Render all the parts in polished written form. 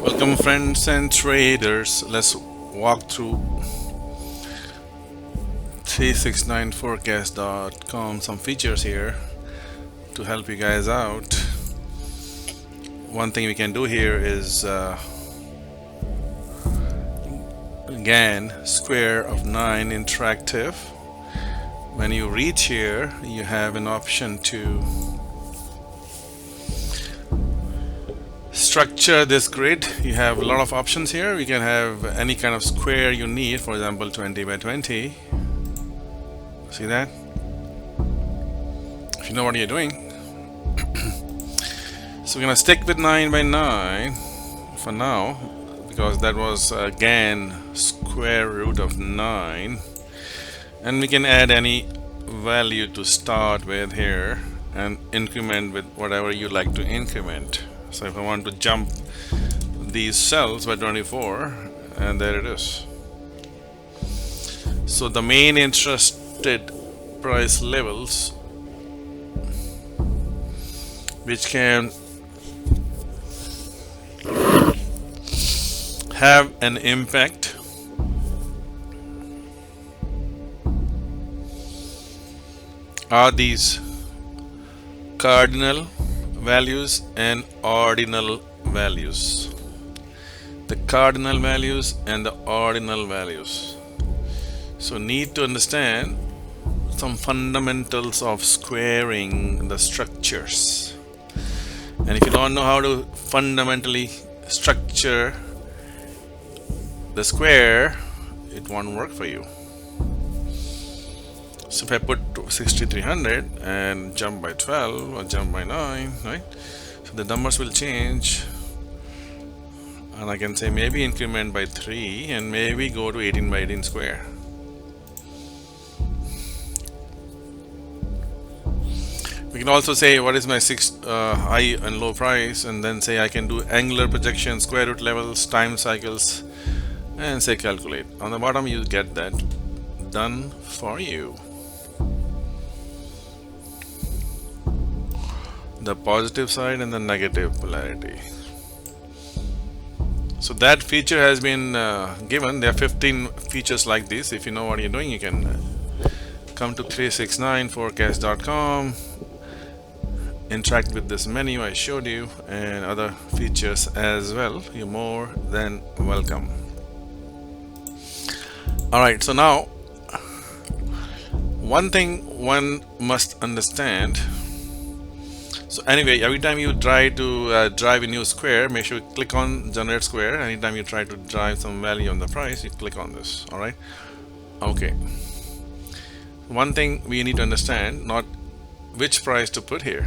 Welcome, friends and traders. Let's walk through 369forecast.com, some features here to help you guys out. One thing we can do here is Gann square of 9 interactive. When you reach here, you have an option to structure this grid. You have a lot of options here. You can have any kind of square you need, for example 20 by 20. See that? If you know what you're doing. So we're gonna stick with 9 by 9 for now, because that was again square root of 9, and we can add any value to start with here and increment with whatever you like to increment. So if I want to jump these cells by 24, and there it is. So the main interested price levels which can have an impact are these cardinal values and ordinal values. The cardinal values and the ordinal values. So need to understand some fundamentals of squaring the structures. And if you don't know how to fundamentally structure the square, it won't work for you. So if I put 6300 and jump by 12 or jump by 9, right? So the numbers will change, and I can say maybe increment by 3 and maybe go to 18 by 18 square. We can also say what is my high and low price, and then say I can do angular projection, square root levels, time cycles, and say calculate. On the bottom you get that done for you. The positive side and the negative polarity. So that feature has been given. There are 15 features like this. If you know what you're doing, you can come to 369forecast.com, interact with this menu I showed you and other features as well. You're more than welcome. Alright, so now one thing one must understand. So anyway, every time you try to drive a new square, make sure you click on generate square. Anytime you try to drive some value on the price, you click on this. Alright, okay. One thing we need to understand, not which price to put here.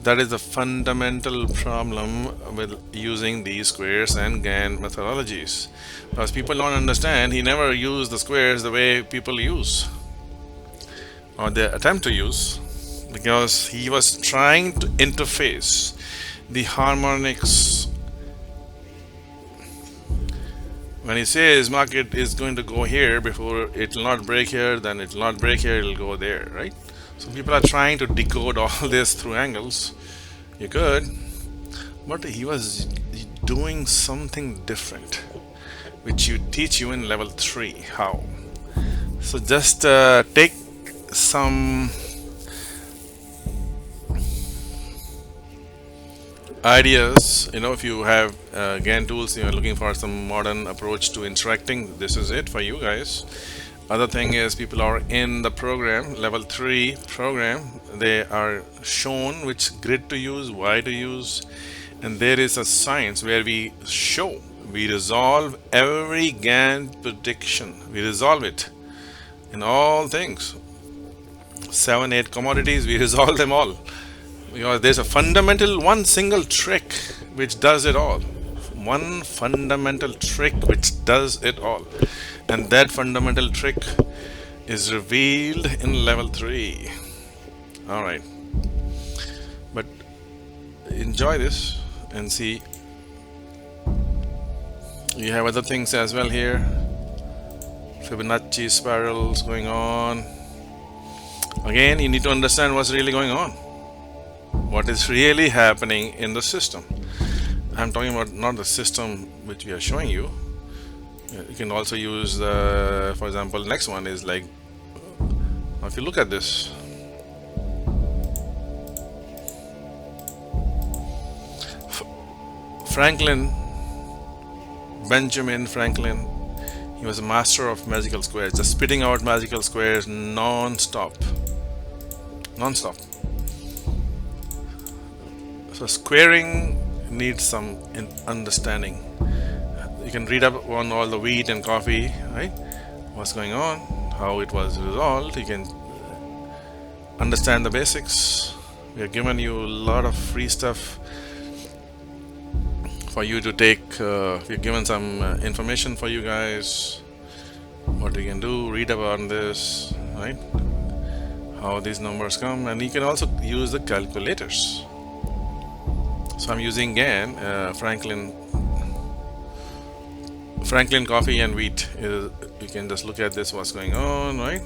That is the fundamental problem with using these squares and Gann methodologies, because people don't understand. He never used the squares the way people use, or they attempt to use, because he was trying to interface the harmonics. When he says market is going to go here before it will not break here, then it will not break here, it will go there, right? So people are trying to decode all this through angles. You could, but he was doing something different, which you teach you in level 3. How? So just take some ideas. If you have Gann tools, you're looking for some modern approach to interacting, this is it for you guys. Other thing is, people are in the program, level 3 program, they are shown which grid to use, why to use, and there is a science where we resolve every Gann prediction. We resolve it in all things. 7, 8 commodities, we resolve them all. There's a fundamental, one single trick which does it all. One fundamental trick which does it all. And that fundamental trick is revealed in level 3. Alright. But enjoy this and see. You have other things as well here. Fibonacci spirals going on. Again, you need to understand what's really going on. What is really happening in the system. I'm talking about not the system which we are showing you. You can also use for example, next one is like, if you look at this, Franklin, Benjamin Franklin, he was a master of magical squares, just spitting out magical squares non-stop. Non-stop. So squaring needs some understanding. You can read up on all the wheat and coffee, right? What's going on, how it was resolved. You can understand the basics. We have given you a lot of free stuff for you to take. We've given some information for you guys, what you can do, read about this, right? How these numbers come, and you can also use the calculators. So I'm using Gann, Franklin coffee and wheat. You can just look at this, what's going on, right?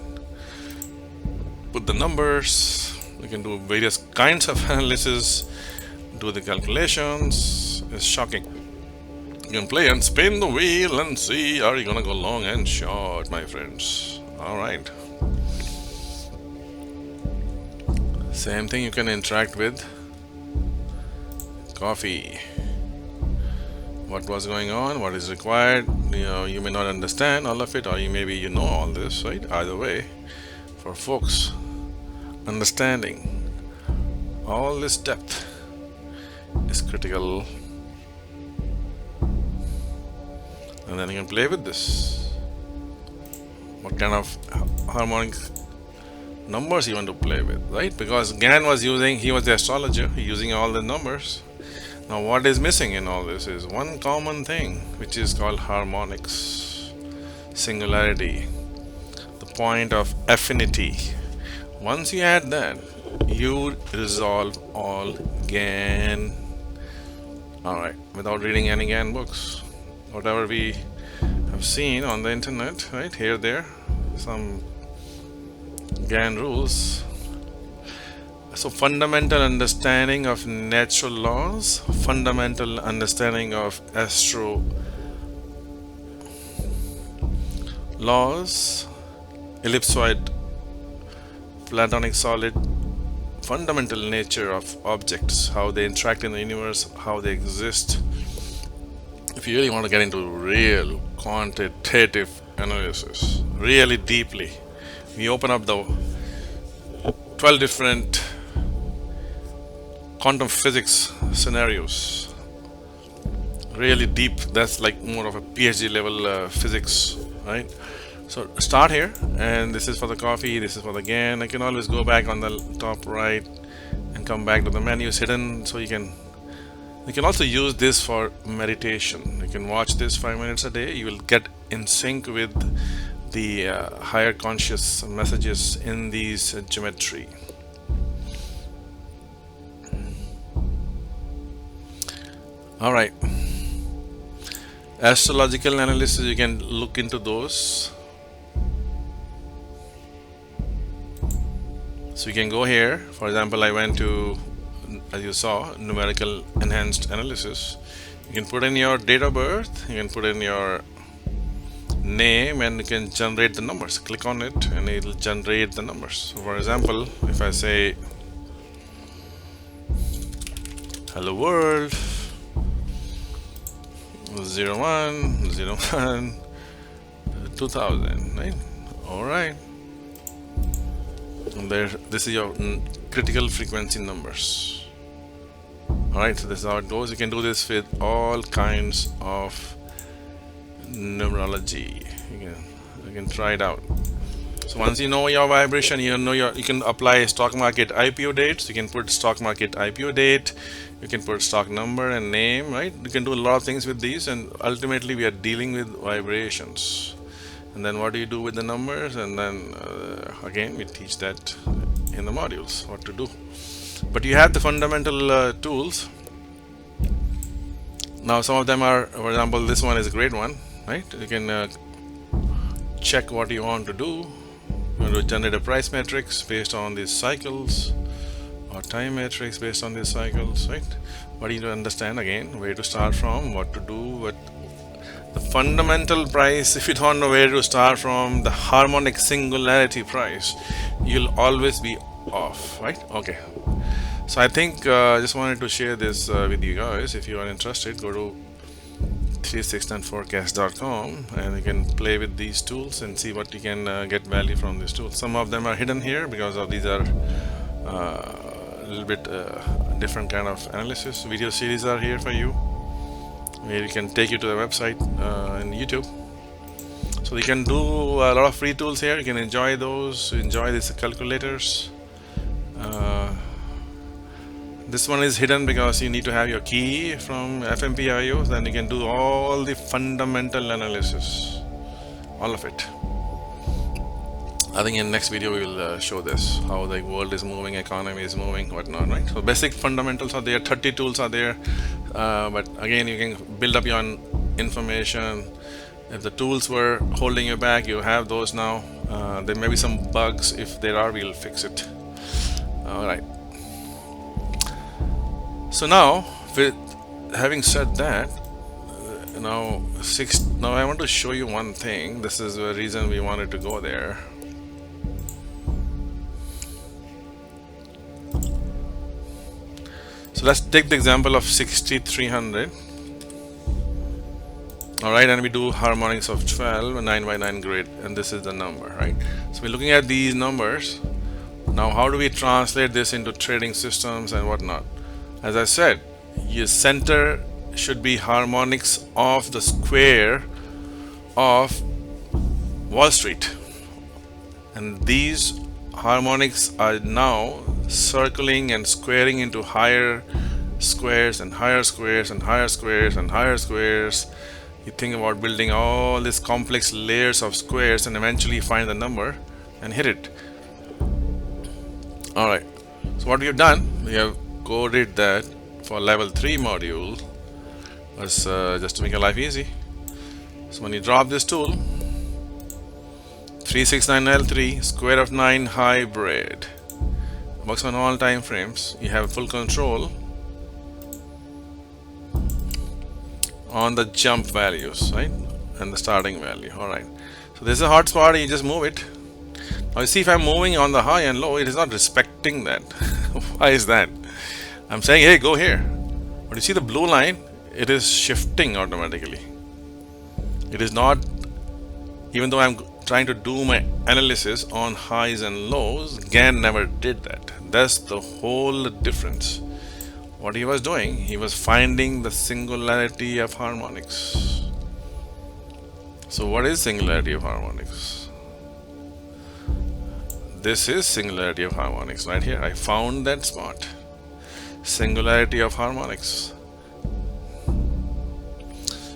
Put the numbers. You can do various kinds of analysis, do the calculations. It's shocking. You can play and spin the wheel and see, are you gonna go long and short, my friends? All right. Same thing, you can interact with coffee. What was going on, what is required. You may not understand all of it, or maybe you know all this, right? Either way, for folks, understanding all this depth is critical. And then you can play with this. What kind of harmonic numbers you want to play with, right? Because Gann he was the astrologer, using all the numbers. Now what is missing in all this is one common thing, which is called harmonics, singularity, the point of affinity. Once you add that, you resolve all Gann. Alright, without reading any Gann books. Whatever we have seen on the internet, right? Here, there, some Gann rules. So fundamental understanding of natural laws, fundamental understanding of astro laws, ellipsoid, platonic solid, fundamental nature of objects, how they interact in the universe, how they exist. If you really want to get into real quantitative analysis, really deeply, we open up the 12 different quantum physics scenarios, really deep. That's like more of a PhD level physics, right? So start here, and this is for the coffee, this is for the Gann. I can always go back on the top right and come back to the menus hidden, so you can also use this for meditation. You can watch this 5 minutes a day. You will get in sync with the higher conscious messages in these geometry. All right, astrological analysis, you can look into those. So you can go here. For example, I went to, as you saw, numerical enhanced analysis. You can put in your date of birth, you can put in your name, and you can generate the numbers. Click on it and it will generate the numbers. So for example, if I say hello world 0101 2000, right? All right, and there, this is your critical frequency numbers. All right, so this is how it goes. You can do this with all kinds of numerology. You can try it out. So once you know your vibration, you can apply stock market IPO dates. You can put stock market IPO date. You can put stock number and name, right? You can do a lot of things with these, and ultimately we are dealing with vibrations. And then what do you do with the numbers? And then again, we teach that in the modules, what to do. But you have the fundamental tools. Now some of them are, for example, this one is a great one, right? You can check what you want to do. You want to generate a price matrix based on these cycles or time matrix based on these cycles, right? But you need to understand again where to start from, what to do, what the fundamental price. If you don't know where to start from, the harmonic singularity price, you'll always be off, right? Okay. So I think I just wanted to share this with you guys. If you are interested, go to 369forecast.com and you can play with these tools and see what you can get value from these tools. Some of them are hidden here because of these are a little bit different kind of analysis. Video series are here for you, where you can take you to the website and YouTube. So you can do a lot of free tools here. You can enjoy those, enjoy these calculators. This one is hidden because you need to have your key from FMPIO, then you can do all the fundamental analysis, all of it. I think in next video we will show this, how the world is moving, economy is moving, whatnot, right? So basic fundamentals are there, 30 tools are there, but again you can build up your information. If the tools were holding you back, you have those now. There may be some bugs. If there are, we'll fix it. All right. So now, with having said that, now I want to show you one thing. This is the reason we wanted to go there. So let's take the example of 6300. All right, and we do harmonics of 12, a 9 by 9 grid, and this is the number, right? So we're looking at these numbers. Now, how do we translate this into trading systems and whatnot? As I said, your center should be harmonics of the square of Wall Street, and these harmonics are now circling and squaring into higher squares and higher squares and higher squares and higher squares. You think about building all these complex layers of squares and eventually find the number and hit it. All right, so what we have done, we have coded that for level 3 module was just to make your life easy. So when you drop this tool, 369L3 square of 9 hybrid, works on all time frames. You have full control on the jump values, right, and the starting value. All right, so this is a hot spot, you just move it. Now you see, if I'm moving on the high and low, it is not respecting that. Why is that? I'm saying, hey, go here, but you see the blue line, it is shifting automatically. It is not, even though I'm trying to do my analysis on highs and lows, Gann never did that. That's the whole difference. What he was doing, he was finding the singularity of harmonics. So what is singularity of harmonics? This is singularity of harmonics right here. I found that spot. Singularity of harmonics.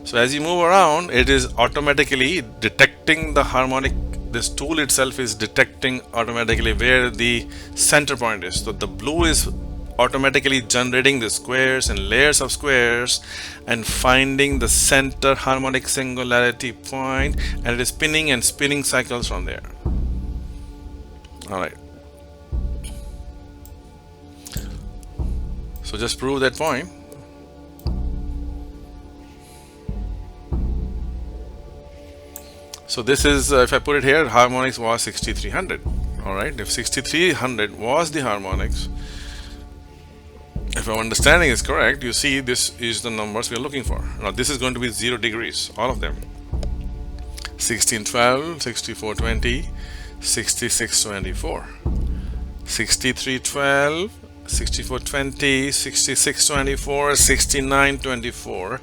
So as you move around, it is automatically detecting the harmonic. This tool itself is detecting automatically where the center point is. So the blue is automatically generating the squares and layers of squares and finding the center harmonic singularity point, and it is spinning and spinning cycles from there. All right. So just prove that point. So this is, if I put it here, harmonics was 6300. All right, if 6300 was the harmonics, if our understanding is correct, you see this is the numbers we are looking for. Now this is going to be 0 degrees, all of them. 1612, 6420, 6624, 6312, 6420, 6624, 6924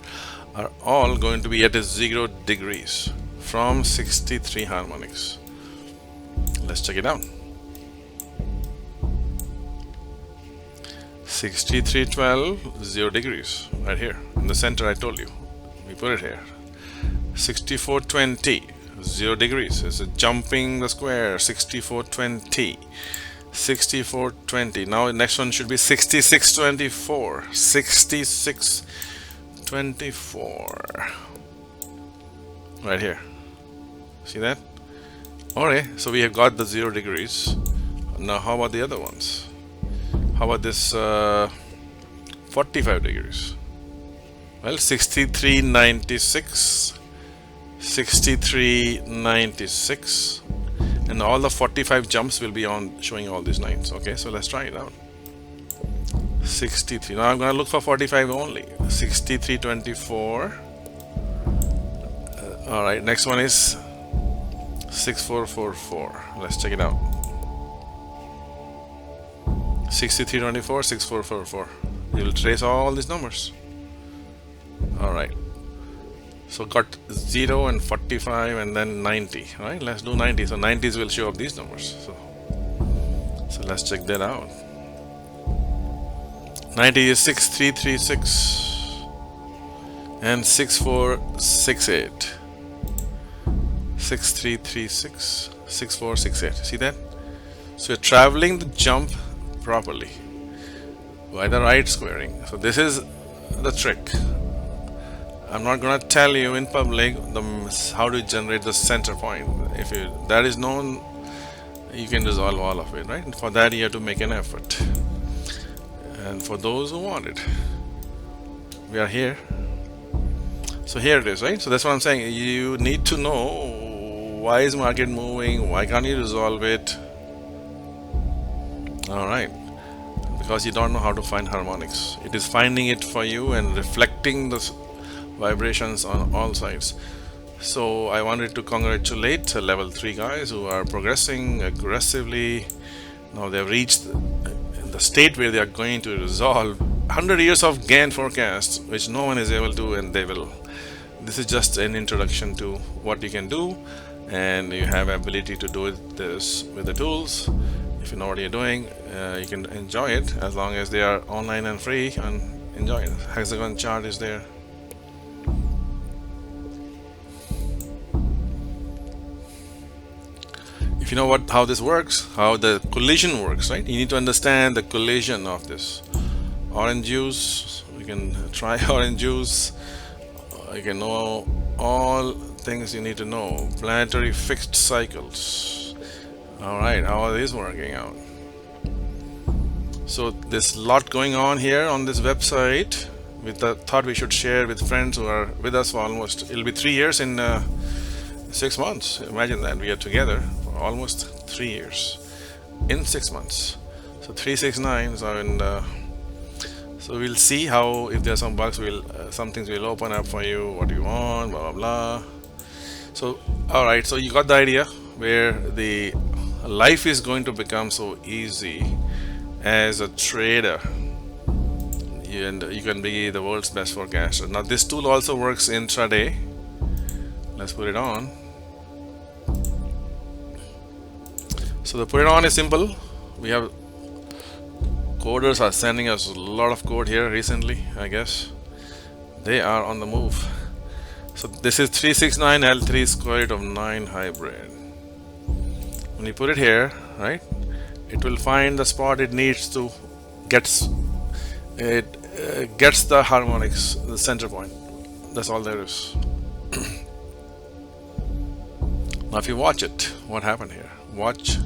are all going to be at a 0 degrees from 63 harmonics. Let's check it out. 6312, 0 degrees, right here in the center. I told you, we put it here. 6420, 0 degrees. It's jumping the square. 6420, 6420. Now the next one should be 6624, 6624, right here. See that? Okay, so we have got the 0 degrees. Now how about the other ones? How about this 45 degrees? Well, 63.96, 63.96, and all the 45 jumps will be on showing all these lines. Okay, so let's try it out. 63. Now I'm going to look for 45 only. 63.24. All right, next one is 6444. Let's check it out. 63.24, 6444. You will trace all these numbers. All right. So got 0 and 45 and then 90. All right, let's do 90. So 90s will show up these numbers. So let's check that out. 90 is 6336 and 6468. 6336, 6468. See that? So you're traveling the jump properly by the right squaring. So this is the trick. I'm not going to tell you in public how to generate the center point. If that is known, you can resolve all of it, right? And for that, you have to make an effort. And for those who want it, we are here. So here it is, right? So that's what I'm saying. You need to know why is market moving? Why can't you resolve it? All right. Because you don't know how to find harmonics. It is finding it for you and reflecting the vibrations on all sides. So I wanted to congratulate level 3 guys who are progressing aggressively. Now they've reached the state where they are going to resolve 100 years of Gann forecast, which no one is able to, and they will. This is just an introduction to what you can do, and you have ability to do this with the tools. If you know what you're doing, you can enjoy it as long as they are online and free, and enjoy it. Hexagon chart is there. If you know how this works, how the collision works, right? You need to understand the collision of this. Orange juice, we can try orange juice. You can know all things you need to know. Planetary fixed cycles. All right, how are these working out? So there's a lot going on here on this website. We thought we should share with friends who are with us for almost, it'll be 3 years in 6 months. Imagine that, we are together for almost 3 years in 6 months. So 369. So we'll see how, if there are some bugs, some things will open up for you, what you want, blah blah blah. So all right, so you got the idea where the life is going to become so easy as a trader, and you can be the world's best forecaster. Now this tool also works intraday. Let's put it on. So the put it on is simple. We have coders are sending us a lot of code here recently. I guess they are on the move. So this is 369 L3 square root of 9 hybrid. When you put it here, right, it will find the spot it needs to gets the harmonics, the center point. That's all there is. Now if you watch it, what happened here? Watch.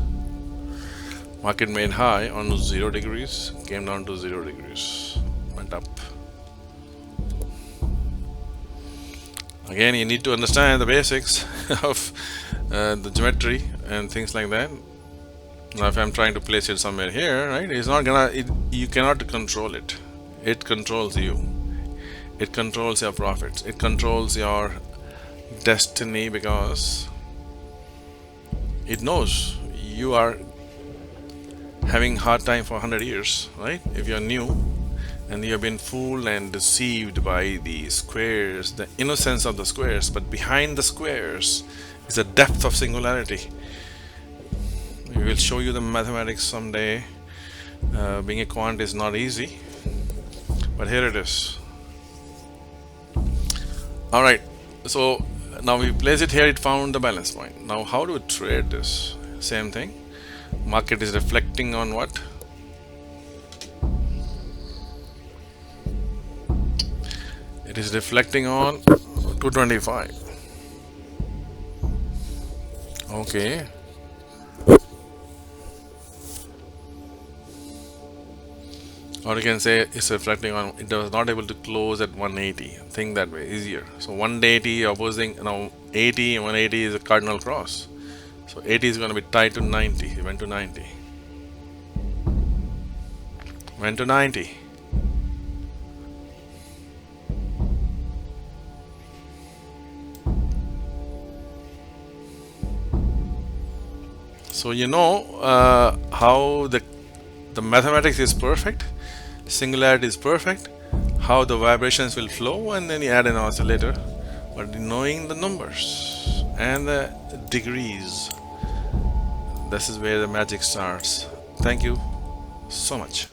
Market made high on 0 degrees, came down to 0 degrees, went up. Again, you need to understand the basics of the geometry and things like that. Now if I'm trying to place it somewhere here, right, it's not gonna, you cannot control it. It controls you. It controls your profits. It controls your destiny, because it knows you are having hard time for 100 years, right? If you're new and you have been fooled and deceived by the squares, the innocence of the squares, but behind the squares is the depth of singularity. We will show you the mathematics someday. Being a quant is not easy, but here it is. All right, so now we place it here, it found the balance point. Now how do we trade this? Same thing. Market is reflecting on what? It is reflecting on 225. Okay. Or you can say it's reflecting on it was not able to close at 180. Think that way, easier. So 180 opposing, 80 and 180 is a cardinal cross. So 80 is going to be tied to 90. It went to 90. Went to 90. So how the mathematics is perfect, singularity is perfect, how the vibrations will flow, and then you add an oscillator. But knowing the numbers and the degrees, this is where the magic starts. Thank you so much.